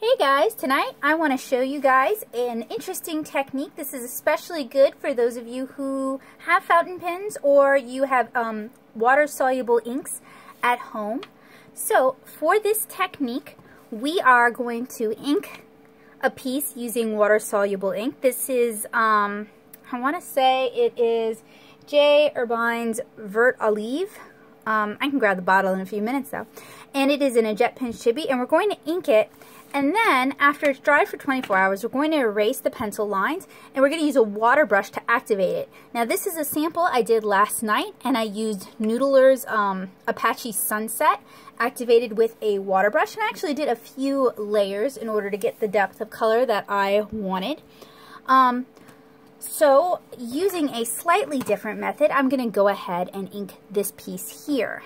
Hey guys, tonight I want to show you guys an interesting technique. This is especially good for those of you who have fountain pens or you have water-soluble inks at home. So for this technique, we are going to ink a piece using water-soluble ink. This is, I want to say it is J. Herbin's Vert Olive. I can grab the bottle in a few minutes though. And it is in a Jetpens Chibi, and we're going to ink it. And then, after it's dried for 24 hours, we're going to erase the pencil lines, and we're going to use a water brush to activate it. Now, this is a sample I did last night, and I used Noodler's Apache Sunset activated with a water brush, and I actually did a few layers in order to get the depth of color that I wanted. So, using a slightly different method, I'm going to go ahead and ink this piece here.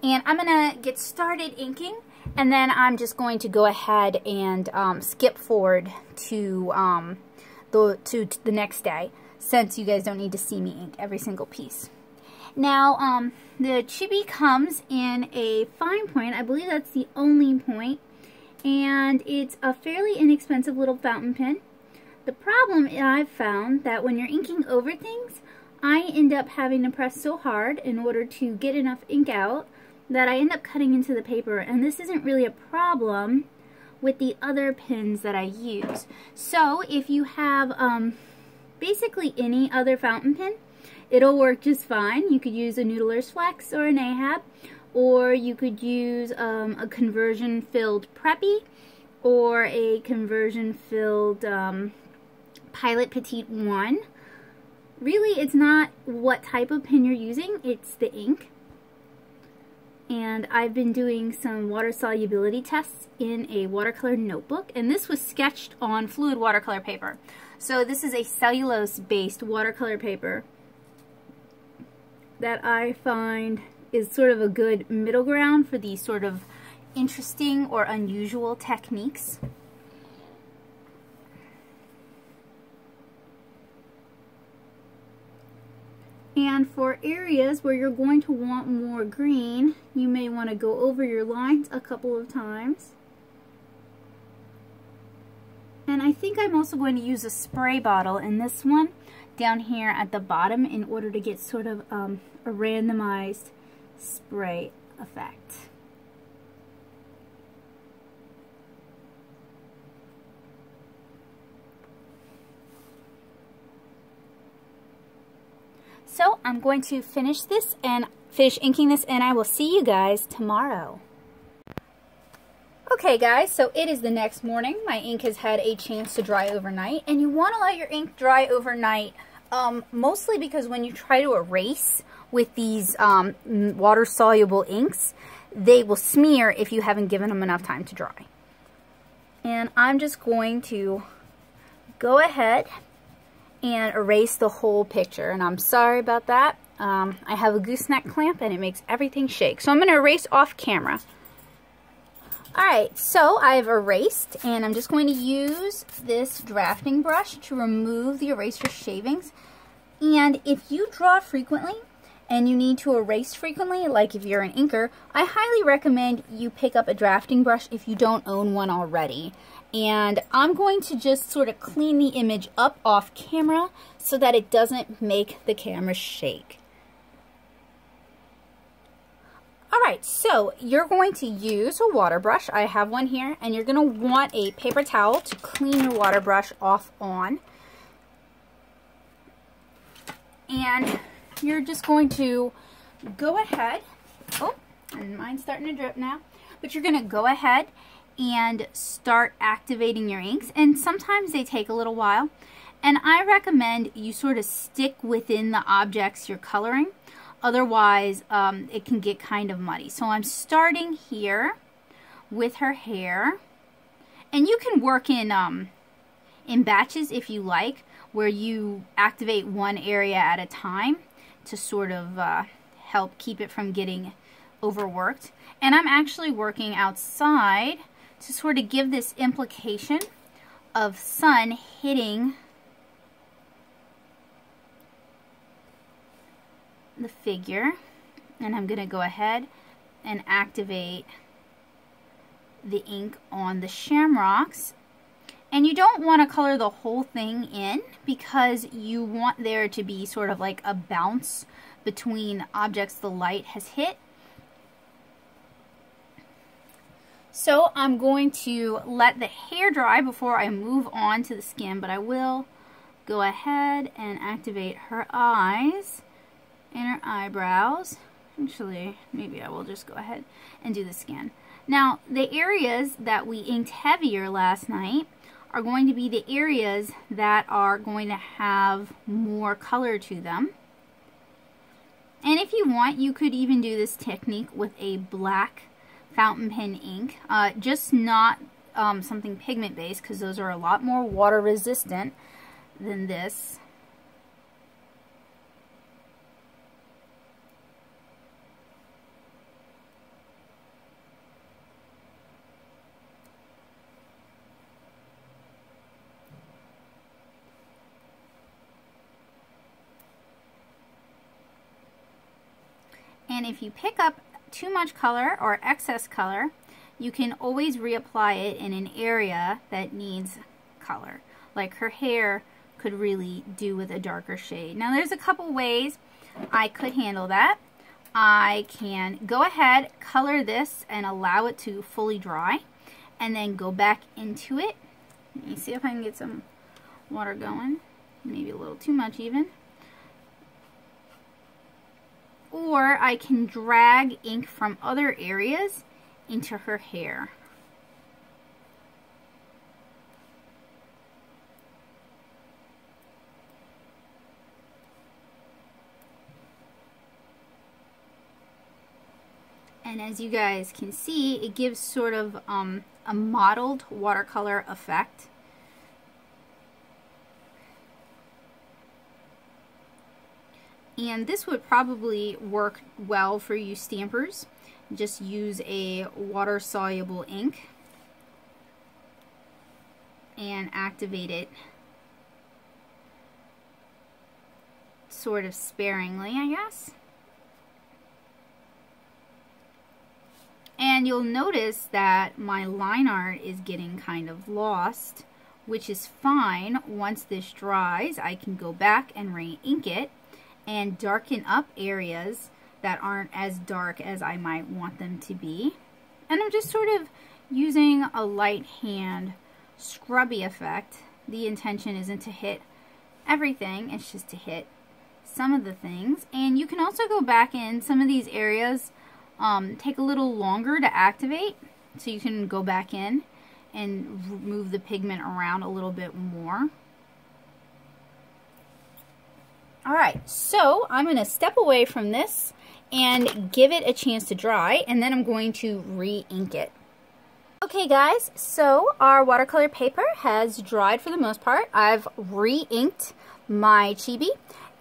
And I'm going to get started inking. And then I'm just going to go ahead and skip forward to the next day, since you guys don't need to see me ink every single piece. Now, the Chibi comes in a fine point. I believe that's the only point. And it's a fairly inexpensive little fountain pen. The problem I've found that when you're inking over things, I end up having to press so hard in order to get enough ink out that I end up cutting into the paper, and this isn't really a problem with the other pens that I use. So if you have basically any other fountain pen, it'll work just fine. You could use a Noodler's Flex or an Ahab, or you could use a conversion-filled Preppy, or a conversion-filled Pilot Petite 1. Really, it's not what type of pen you're using, it's the ink. And I've been doing some water solubility tests in a watercolor notebook, and this was sketched on fluid watercolor paper. So this is a cellulose-based watercolor paper that I find is sort of a good middle ground for these sort of interesting or unusual techniques. And for areas where you're going to want more green, you may want to go over your lines a couple of times. And I think I'm also going to use a spray bottle in this one down here at the bottom in order to get sort of a randomized spray effect. So I'm going to finish inking this, and I will see you guys tomorrow. Okay guys, so it is the next morning. My ink has had a chance to dry overnight, and you want to let your ink dry overnight mostly because when you try to erase with these water-soluble inks, they will smear if you haven't given them enough time to dry. And I'm just going to go ahead and erase the whole picture, and I'm sorry about that. I have a gooseneck clamp and it makes everything shake, so I'm going to erase off camera. Alright, so I've erased, and I'm just going to use this drafting brush to remove the eraser shavings. And if you draw frequently and you need to erase frequently, like if you're an inker, I highly recommend you pick up a drafting brush if you don't own one already. And I'm going to just sort of clean the image up off camera so that it doesn't make the camera shake. Alright, so you're going to use a water brush. I have one here, and you're going to want a paper towel to clean your water brush off on. And you're just going to go ahead, oh, and mine's starting to drip now, but you're going to go ahead and start activating your inks, and sometimes they take a little while, and I recommend you sort of stick within the objects you're coloring, otherwise it can get kind of muddy. So I'm starting here with her hair, and you can work in batches if you like, where you activate one area at a time to sort of help keep it from getting overworked. And I'm actually working outside to sort of give this implication of sun hitting the figure. And I'm going to go ahead and activate the ink on the shamrocks. And you don't want to color the whole thing in because you want there to be sort of like a bounce between objects the light has hit. So I'm going to let the hair dry before I move on to the skin, but I will go ahead and activate her eyes and her eyebrows. Actually, maybe I will just go ahead and do the skin. Now, the areas that we inked heavier last night are going to be the areas that are going to have more color to them. And if you want, you could even do this technique with a black fountain pen ink, just not something pigment based, because those are a lot more water resistant than this. And if you pick up too much color or excess color, you can always reapply it in an area that needs color. Like her hair could really do with a darker shade. Now there's a couple ways I could handle that. I can go ahead, color this, and allow it to fully dry, and then go back into it. Let me see if I can get some water going. Maybe a little too much even. Or I can drag ink from other areas into her hair. And as you guys can see, it gives sort of a mottled watercolor effect. And this would probably work well for you stampers. Just use a water-soluble ink and activate it sort of sparingly, I guess. And you'll notice that my line art is getting kind of lost, which is fine. Once this dries, I can go back and re-ink it and darken up areas that aren't as dark as I might want them to be. And I'm just sort of using a light hand scrubby effect. The intention isn't to hit everything, it's just to hit some of the things. And you can also go back in some of these areas, take a little longer to activate, so you can go back in and move the pigment around a little bit more. Alright, so I'm going to step away from this and give it a chance to dry, and then I'm going to re-ink it. Okay guys, so our watercolor paper has dried for the most part. I've re-inked my chibi,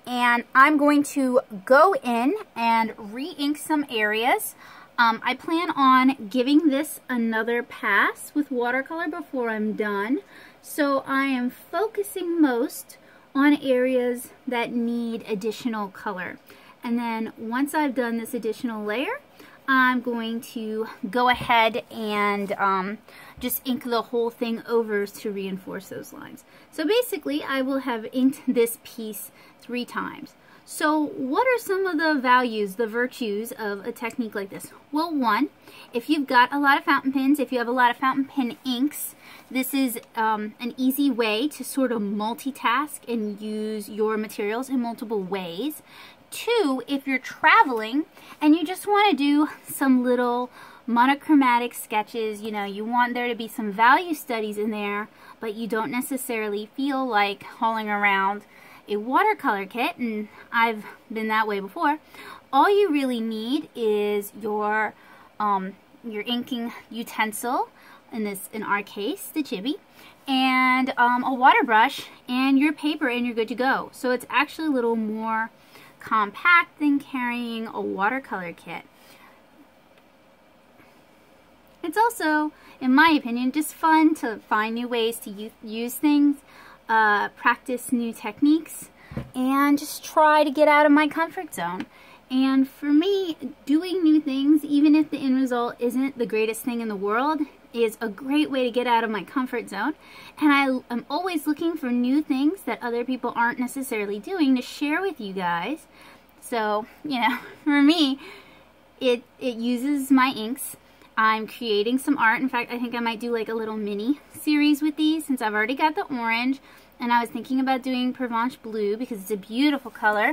and I'm going to go in and re-ink some areas. I plan on giving this another pass with watercolor before I'm done, so I am focusing most on areas that need additional color. And then once I've done this additional layer, I'm going to go ahead and just ink the whole thing over to reinforce those lines. So basically, I will have inked this piece 3 times. So what are some of the values, the virtues of a technique like this? Well, one, if you've got a lot of fountain pens, if you have a lot of fountain pen inks, this is an easy way to sort of multitask and use your materials in multiple ways. 2, if you're traveling and you just want to do some little monochromatic sketches, you know, you want there to be some value studies in there, but you don't necessarily feel like hauling around a watercolor kit, and I've been that way before. All you really need is your inking utensil, in our case, the chibi, and a water brush and your paper, and you're good to go. So it's actually a little more compact than carrying a watercolor kit. It's also, in my opinion, just fun to find new ways to use things, practice new techniques, and just try to get out of my comfort zone. And for me, doing new things, even if the end result isn't the greatest thing in the world, is a great way to get out of my comfort zone, and I am always looking for new things that other people aren't necessarily doing to share with you guys. So, you know, for me, it uses my inks. I'm creating some art. In fact, I think I might do like a little mini series with these since I've already got the orange, and I was thinking about doing Provence blue because it's a beautiful color.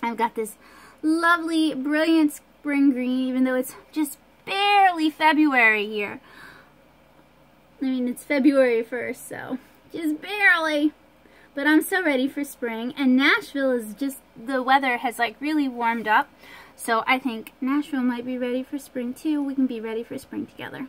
I've got this lovely, brilliant spring green, even though it's just barely February here. I mean, it's February 1st, so just barely. But I'm so ready for spring, and Nashville is just, the weather has like really warmed up. So I think Nashville might be ready for spring too. We can be ready for spring together.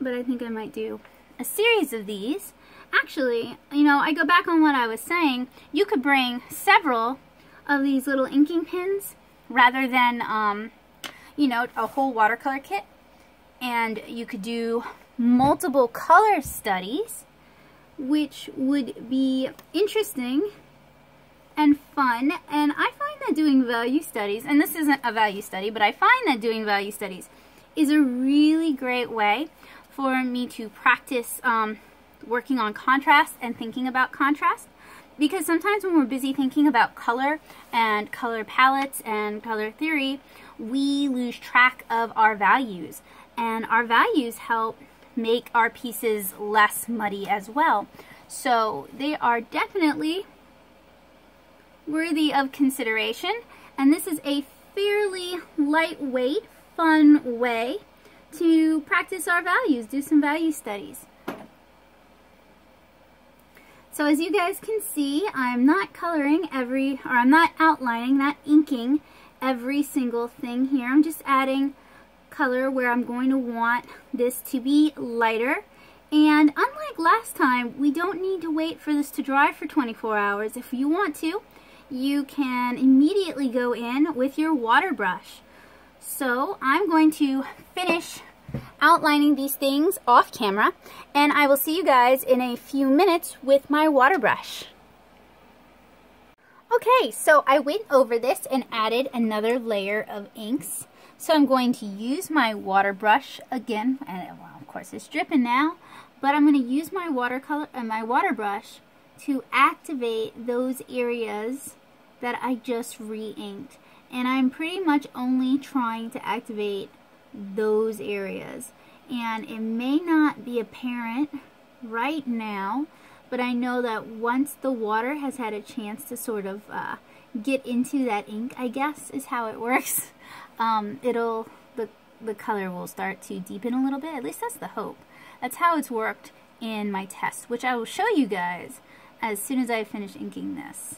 But I think I might do a series of these. Actually, you know, I go back on what I was saying. You could bring several of these little inking pins rather than, you know, a whole watercolor kit. And you could do multiple color studies, which would be interesting and fun. And I find that doing value studies, and this isn't a value study, but I find that doing value studies is a really great way for me to practice working on contrast and thinking about contrast. Because sometimes when we're busy thinking about color and color palettes and color theory, we lose track of our values. And our values help make our pieces less muddy as well. So they are definitely worthy of consideration, and this is a fairly lightweight, fun way to practice our values, do some value studies. So as you guys can see, I'm not coloring I'm not outlining, not inking every single thing here. I'm just adding color where I'm going to want this to be lighter. And unlike last time, we don't need to wait for this to dry for 24 hours. If you want to, you can immediately go in with your water brush. So I'm going to finish outlining these things off camera, and I will see you guys in a few minutes with my water brush. Okay, so I went over this and added another layer of inks. So I'm going to use my water brush again, and well, of course it's dripping now, but I'm going to use my my water brush to activate those areas that I just re-inked. And I'm pretty much only trying to activate those areas. And it may not be apparent right now, but I know that once the water has had a chance to sort of get into that ink, I guess is how it works, the color will start to deepen a little bit. At least that's the hope. That's how it's worked in my test, which I will show you guys as soon as I finish inking this.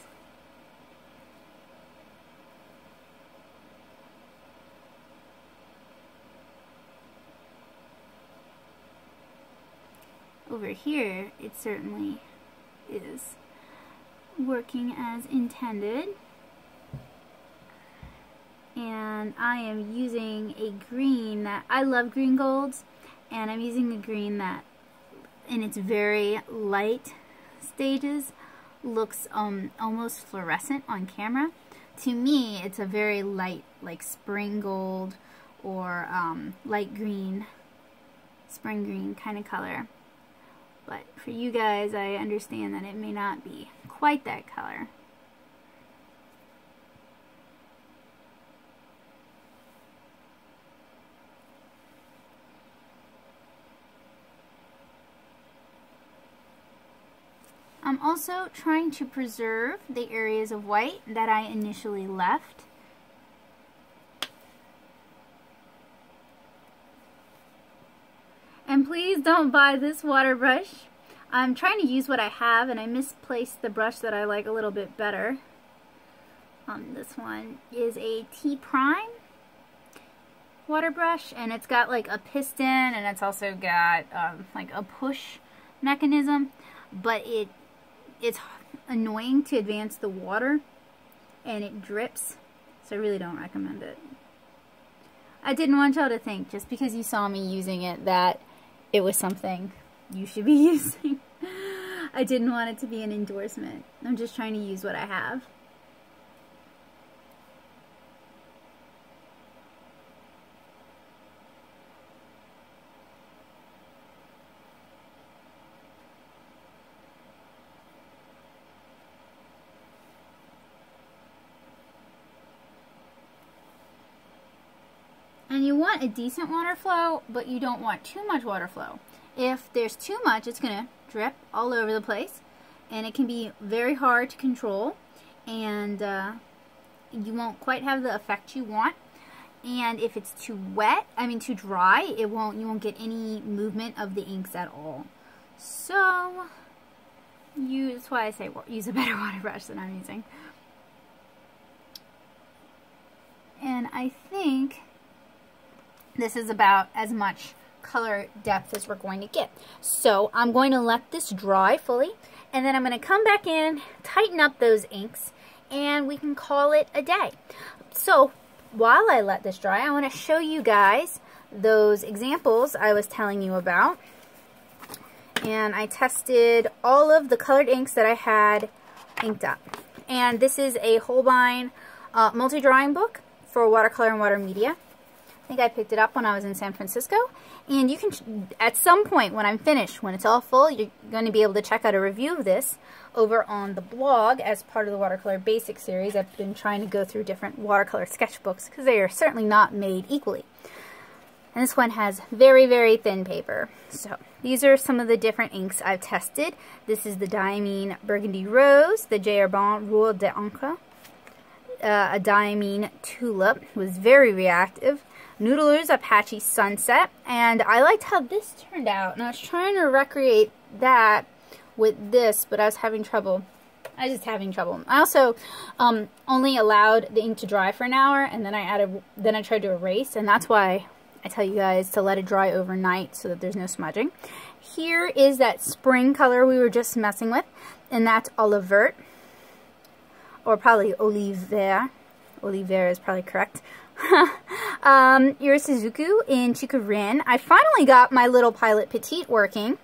Over here, it certainly is working as intended. And I am using a green that, I love green golds, and I'm using a green that in its very light stages looks almost fluorescent on camera. To me, it's a very light, like spring gold or light green, spring green kind of color. But for you guys, I understand that it may not be quite that color. I'm also trying to preserve the areas of white that I initially left. And please don't buy this water brush. I'm trying to use what I have, and I misplaced the brush that I like a little bit better. This one is a T Prime water brush, and it's got like a piston, and it's also got like a push mechanism, but it's annoying to advance the water, and it drips, so I really don't recommend it. I didn't want y'all to think, just because you saw me using it, that it was something you should be using. I didn't want it to be an endorsement. I'm just trying to use what I have. want a decent water flow, but you don't want too much water flow. If there's too much, it's going to drip all over the place, and it can be very hard to control, and you won't quite have the effect you want. And if it's too too dry, you won't get any movement of the inks at all. So that's why I say use a better water brush than I'm using. And I think this is about as much color depth as we're going to get. So I'm going to let this dry fully, and then I'm going to come back in, tighten up those inks, and we can call it a day. So while I let this dry, I want to show you guys those examples I was telling you about. And I tested all of the colored inks that I had inked up. And this is a Herbin multi-drawing book for watercolor and water media. I think I picked it up when I was in San Francisco. And you can, at some point when I'm finished, when it's all full, you're going to be able to check out a review of this over on the blog as part of the Watercolor Basic series. I've been trying to go through different watercolor sketchbooks because they are certainly not made equally. And this one has very, very thin paper. So these are some of the different inks I've tested. This is the Diamine Burgundy Rose, the Herbin Rose d'Encre, a Diamine Tulip, was very reactive. Noodler's Apache Sunset, and I liked how this turned out, and I was trying to recreate that with this, but I was having trouble. I also only allowed the ink to dry for an hour, and then I tried to erase, and that's why I tell you guys to let it dry overnight so that there's no smudging. Here is that spring color we were just messing with, and that's Olive Vert, or probably Olive Vert. Olive Vert is probably correct. Suzuku in Chikurin. I finally got my little Pilot Petite working.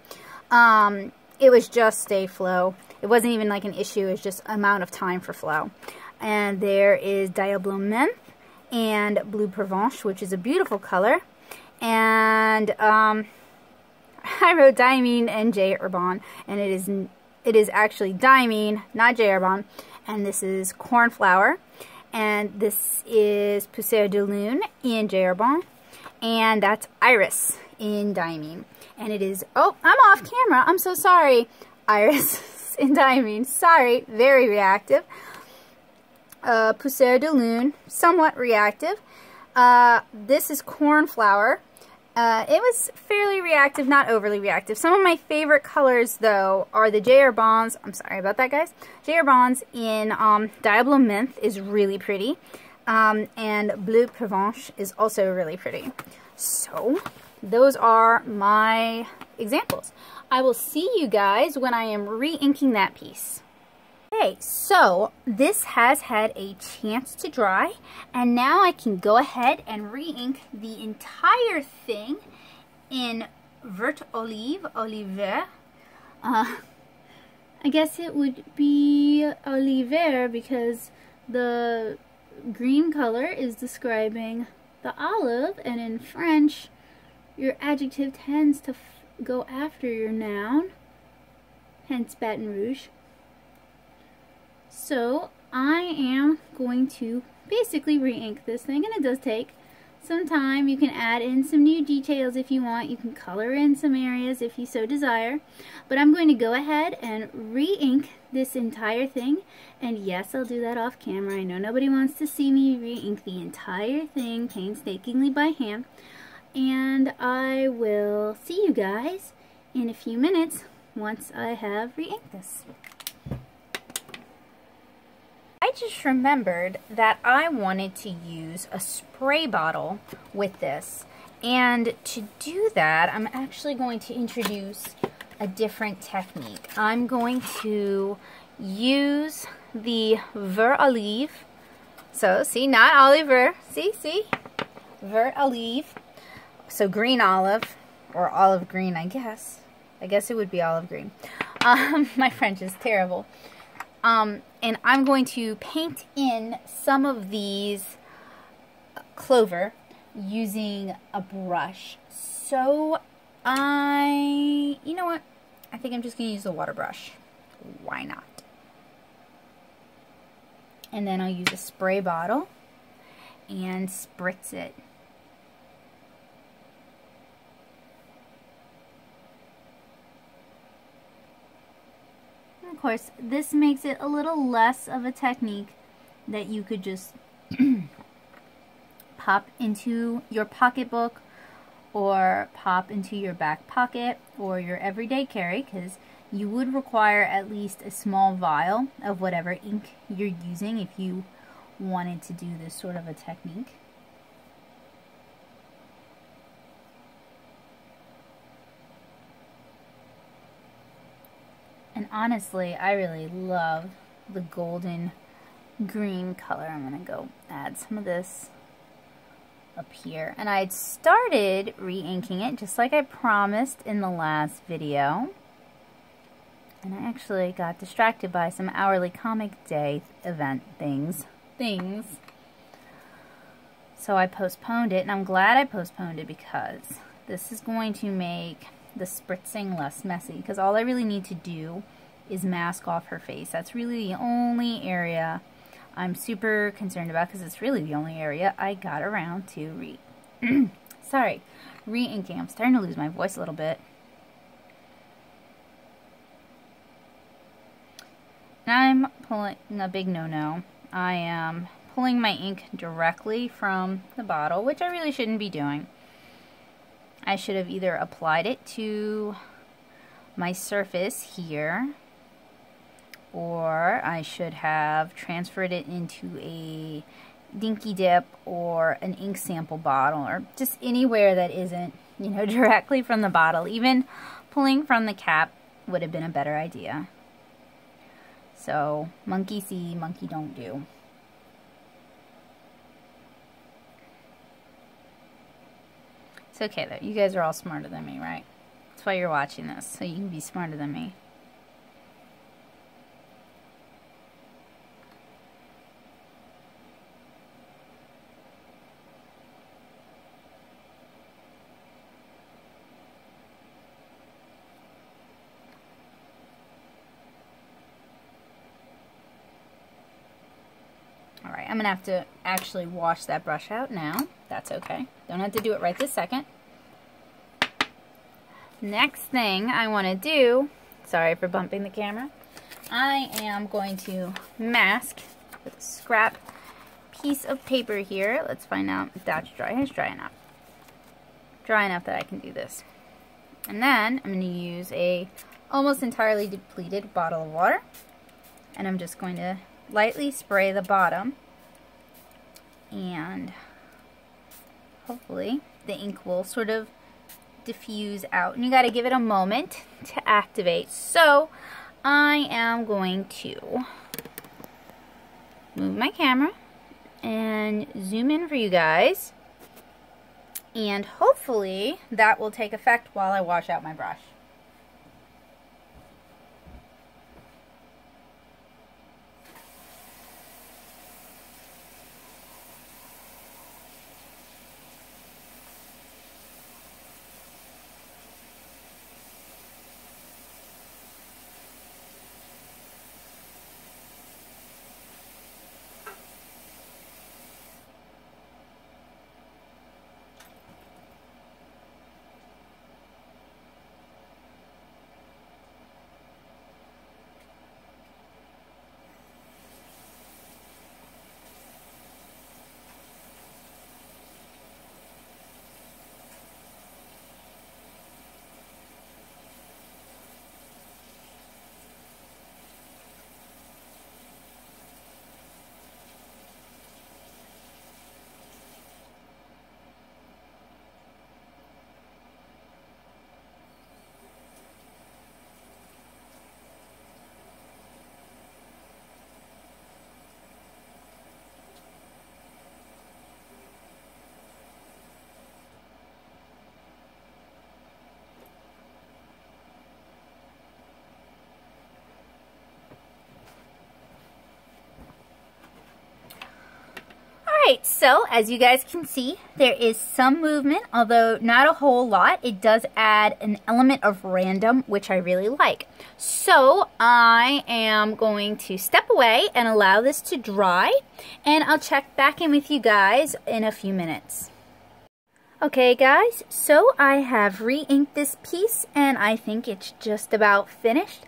It was just a flow. It wasn't even like an issue. It was just amount of time for flow. And there is Diablo and Blue Provence, which is a beautiful color. And I wrote Diamine and Herbin, and it is actually Diamine, not Herbin. And this is Cornflower. And this is Poussière de Lune in Herbin, and that's Iris in Diamine. And it is, oh, I'm off camera, I'm so sorry. Iris in Diamine, sorry, very reactive. Poussière de Lune, somewhat reactive. This is Cornflower. It was fairly reactive, not overly reactive. Some of my favorite colors, though, are the Herbins. I'm sorry about that, guys. Herbins in Diablo Mint is really pretty. And Bleu Provence is also really pretty. So, those are my examples. I will see you guys when I am re-inking that piece. Okay, so this has had a chance to dry, and now I can go ahead and re-ink the entire thing in Vert Olive, I guess it would be Oliver because the green color is describing the olive, and in French, your adjective tends to go after your noun, hence Baton Rouge. So I am going to basically re-ink this thing, and it does take some time. You can add in some new details if you want. You can color in some areas if you so desire. But I'm going to go ahead and re-ink this entire thing. And yes, I'll do that off camera. I know nobody wants to see me re-ink the entire thing painstakingly by hand. And I will see you guys in a few minutes once I have re-inked this. I just remembered that I wanted to use a spray bottle with this, and to do that I'm actually going to introduce a different technique. I'm going to use the Vert Olive, so see, not Oliver, see, Vert Olive, so green olive, or olive green, I guess it would be olive green. My French is terrible. And I'm going to paint in some of these clover using a brush. So you know what? I think I'm just going to use the water brush. Why not? And then I'll use a spray bottle and spritz it. Of course, this makes it a little less of a technique that you could just pop into your pocketbook or pop into your back pocket or your everyday carry, because you would require at least a small vial of whatever ink you're using if you wanted to do this sort of a technique. And honestly, I really love the golden green color. I'm going to go add some of this up here. And I had started re-inking it just like I promised in the last video. And I actually got distracted by some hourly comic day event things. So I postponed it, and I'm glad I postponed it because this is going to make the spritzing less messy, because all I really need to do is mask off her face. That's really the only area I'm super concerned about, because it's really the only area I got around to re-inking. I'm starting to lose my voice a little bit. I'm pulling a big no-no. I am pulling my ink directly from the bottle, which I really shouldn't be doing. I should have either applied it to my surface here, or I should have transferred it into a Dinky Dip or an ink sample bottle, or just anywhere that isn't, you know, directly from the bottle. Even pulling from the cap would have been a better idea. So, monkey see, monkey don't do. It's okay though, you guys are all smarter than me, right? That's why you're watching this, so you can be smarter than me. Alright, I'm going to have to actually wash that brush out now. That's okay. Don't have to do it right this second. Next thing I want to do, sorry for bumping the camera, I am going to mask with a scrap piece of paper here. Let's find out if that's dry. It's dry enough. Dry enough that I can do this. And then I'm going to use a almost entirely depleted bottle of water. And I'm just going to lightly spray the bottom, and hopefully the ink will sort of diffuse out, and you got to give it a moment to activate. So I am going to move my camera and zoom in for you guys, and hopefully that will take effect while I wash out my brush. Alright, so as you guys can see, there is some movement, although not a whole lot. It does add an element of random, which I really like. So I am going to step away and allow this to dry, and I'll check back in with you guys in a few minutes. Okay guys, so I have re-inked this piece and I think it's just about finished.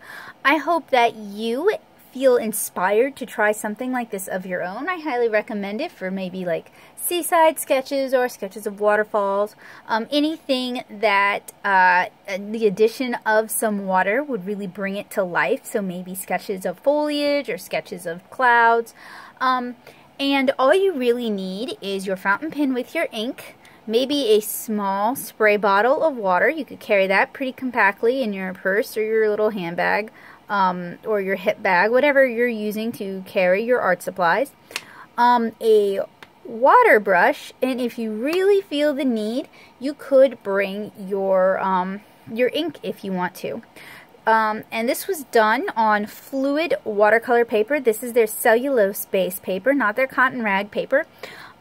I hope that you feel inspired to try something like this of your own. I highly recommend it for maybe like seaside sketches or sketches of waterfalls. Anything that the addition of some water would really bring it to life. So maybe sketches of foliage or sketches of clouds. And all you really need is your fountain pen with your ink. Maybe a small spray bottle of water. You could carry that pretty compactly in your purse or your little handbag or your hip bag, whatever you're using to carry your art supplies. A water brush, and if you really feel the need, you could bring your ink if you want to. And this was done on fluid watercolor paper. This is their cellulose-based paper, not their cotton rag paper.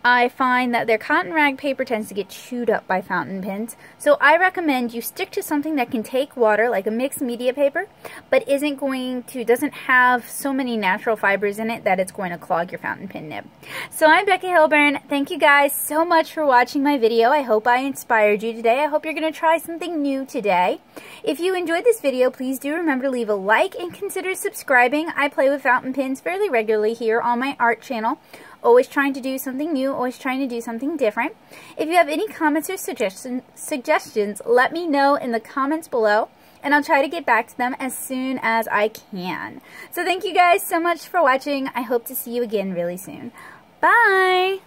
I find that their cotton rag paper tends to get chewed up by fountain pens, so I recommend you stick to something that can take water, like a mixed media paper, but doesn't have so many natural fibers in it that it's going to clog your fountain pen nib. So I'm Becky Herbin. Thank you guys so much for watching my video. I hope I inspired you today. I hope you're going to try something new today. If you enjoyed this video, please do remember to leave a like and consider subscribing. I play with fountain pens fairly regularly here on my art channel. Always trying to do something new, always trying to do something different. If you have any comments or suggestions, let me know in the comments below, and I'll try to get back to them as soon as I can. So thank you guys so much for watching. I hope to see you again really soon. Bye!